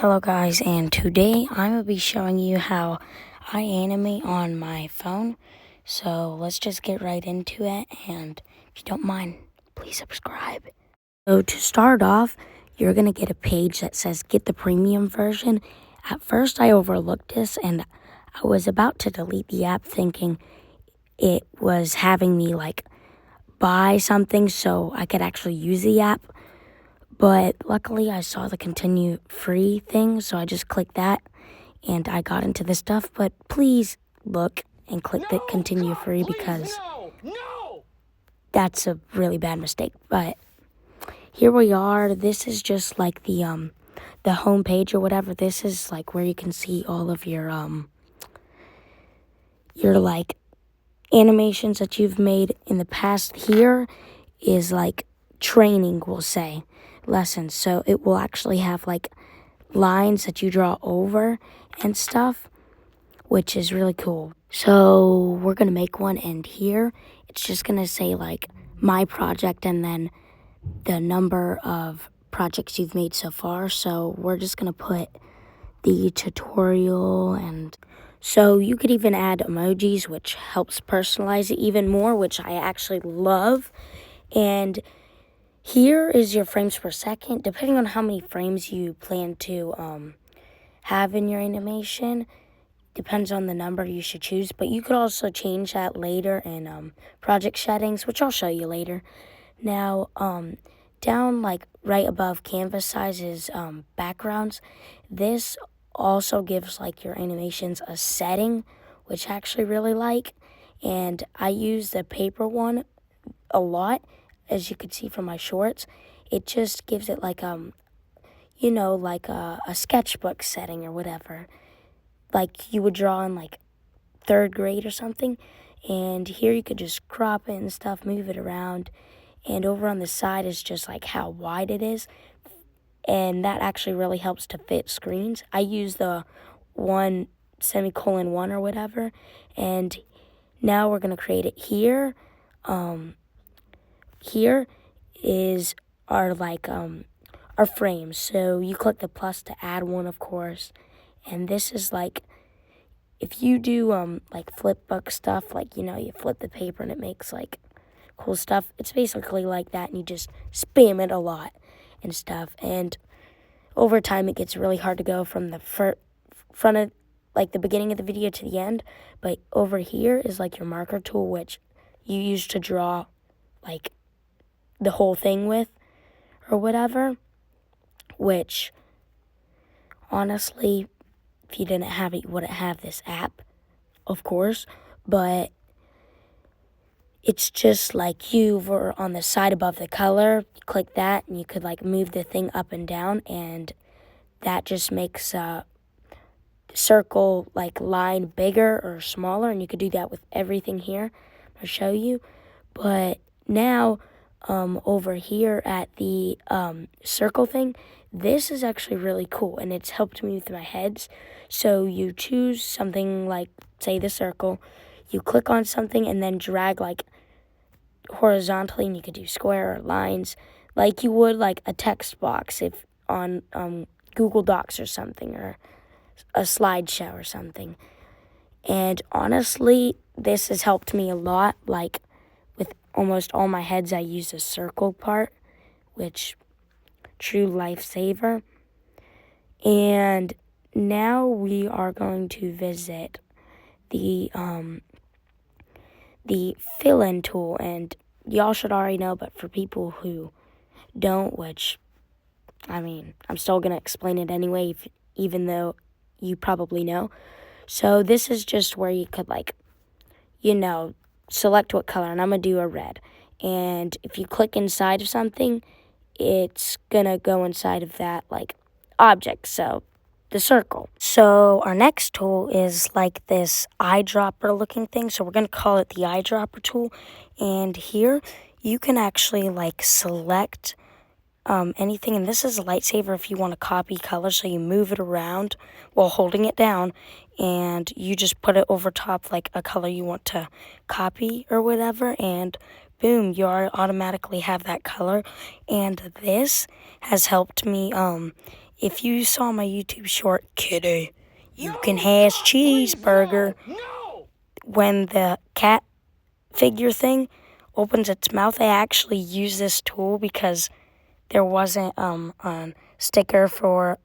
Hello guys, and today I'm going to be showing you how I animate on my phone. So let's just get right into it, and if you don't mind, please subscribe. So to start off, you're going to get a page that says get the premium version. At first I overlooked this and I was about to delete the app thinking it was having me buy something so I could actually use the app. But luckily, I saw the continue free thing, so I just clicked that, and I got into the stuff. But please look and click the continue free because that's a really bad mistake. But here we are. This is just like the home page or whatever. This is like where you can see all of your animations that you've made in the past. Here is like training, we'll say, lessons. So it will actually have lines that you draw over and stuff, which is really cool. So we're gonna make one, and here it's just gonna say my project and then the number of projects you've made so far. So we're just gonna put the tutorial, and so you could even add emojis, which helps personalize it even more, which I actually love. And here is your frames per second, depending on how many frames you plan to have in your animation. Depends on the number you should choose, but you could also change that later in project settings, which I'll show you later. Now, down right above canvas size is backgrounds. This also gives your animations a setting, which I actually really like, and I use the paper one a lot. As you can see from my shorts, it just gives it a sketchbook setting or whatever, like you would draw in third grade or something. And here you could just crop it and stuff, move it around, and over on the side is just how wide it is, and that actually really helps to fit screens. I use the 1:1 or whatever, and now we're gonna create it here. Here is our our frames. So you click the plus to add one, of course. And this is if you do flip book stuff, you flip the paper and it makes cool stuff. It's basically like that, and you just spam it a lot and stuff. And over time it gets really hard to go from the front of the beginning of the video to the end. But over here is your marker tool, which you use to draw the whole thing with or whatever, which honestly, if you didn't have it, you wouldn't have this app, of course. But it's just you were on the side above the color, you click that and you could move the thing up and down, and that just makes a circle line bigger or smaller, and you could do that with everything here. I'll show you. But now over here at the circle thing, this is actually really cool, and it's helped me with my heads. So you choose something say the circle, you click on something and then drag horizontally, and you could do square or lines like you would a text box if on Google Docs or something, or a slideshow or something. And honestly, this has helped me a lot. With almost all my heads, I use a circle part, which true lifesaver. And now we are going to visit the fill-in tool, and y'all should already know, but for people who don't, which I'm still gonna explain it anyway, even though you probably know. So this is just where you could select what color, and I'm gonna do a red. And if you click inside of something, it's gonna go inside of that object, so the circle. So our next tool is this eyedropper looking thing, so we're gonna call it the eyedropper tool. And here you can actually select anything, and this is a lightsaver if you want to copy color. So you move it around while holding it down, and you just put it over top a color you want to copy or whatever, and boom, you automatically have that color. And this has helped me if you saw my YouTube short, Kitty, you can have cheeseburger. When the cat figure thing opens its mouth, I actually use this tool because there wasn't a sticker for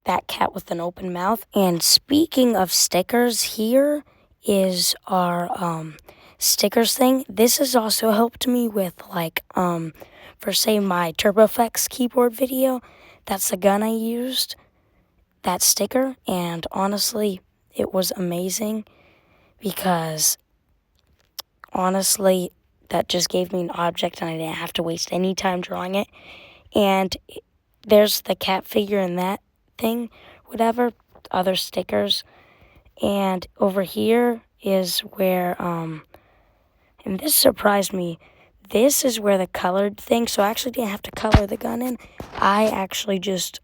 that cat with an open mouth. And speaking of stickers, here is our stickers thing. This has also helped me with like for say my TurboFX keyboard video. That's the gun I used, that sticker, and honestly it was amazing because honestly that just gave me an object and I didn't have to waste any time drawing it. And there's the cat figure in that thing, whatever, other stickers. And over here is where, and this surprised me, this is where the colored thing, so I actually didn't have to color the gun in. I actually just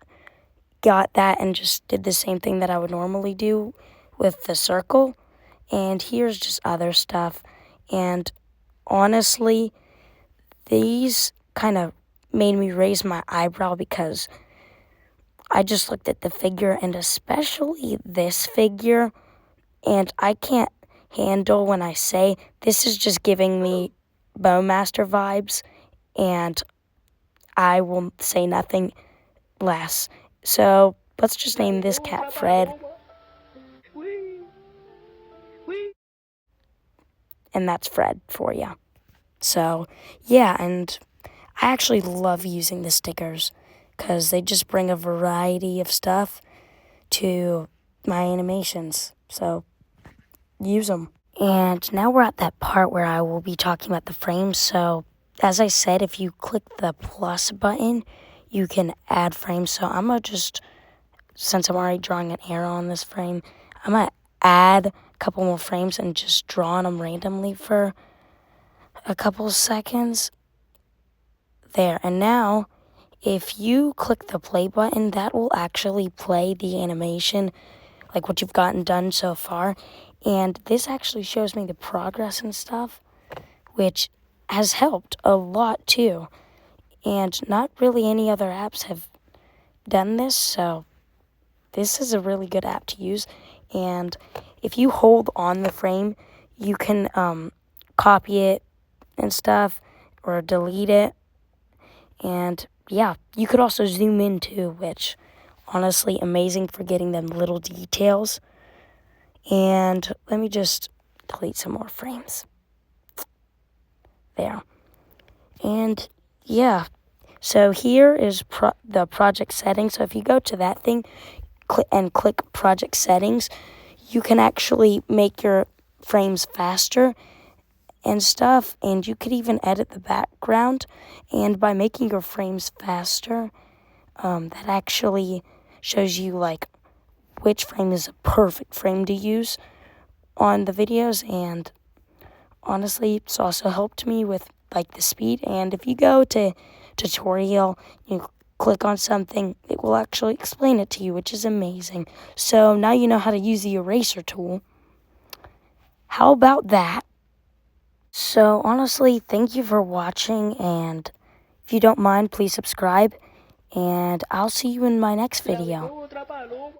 got that and just did the same thing that I would normally do with the circle. And here's just other stuff. And honestly, these kind of made me raise my eyebrow because I just looked at the figure, and especially this figure, and I can't handle when I say this is just giving me Bowmaster vibes, and I will say nothing less. So let's just name this cat Fred. And that's Fred for you. So, yeah, and I actually love using the stickers because they just bring a variety of stuff to my animations. So, use them. And now we're at that part where I will be talking about the frames. So, as I said, if you click the plus button, you can add frames. So, I'm going to just, since I'm already drawing an arrow on this frame, I'm going to add a couple more frames and just draw on them randomly for a couple seconds. There. And now, if you click the play button, that will actually play the animation, like what you've gotten done so far. And this actually shows me the progress and stuff, which has helped a lot too. And not really any other apps have done this, so this is a really good app to use. And if you hold on the frame, you can copy it and stuff or delete it. And yeah, you could also zoom in too, which honestly amazing for getting them little details. And let me just delete some more frames. There. And yeah, so here is the project settings. So if you go to that thing and click project settings, you can actually make your frames faster and stuff, and you could even edit the background. And by making your frames faster, that actually shows you like which frame is a perfect frame to use on the videos. And honestly, it's also helped me with like the speed. And if you go to tutorial, you click on something, it will actually explain it to you, which is amazing. So now you know how to use the eraser tool. How about that? So honestly, thank you for watching, and if you don't mind, please subscribe, and I'll see you in my next video.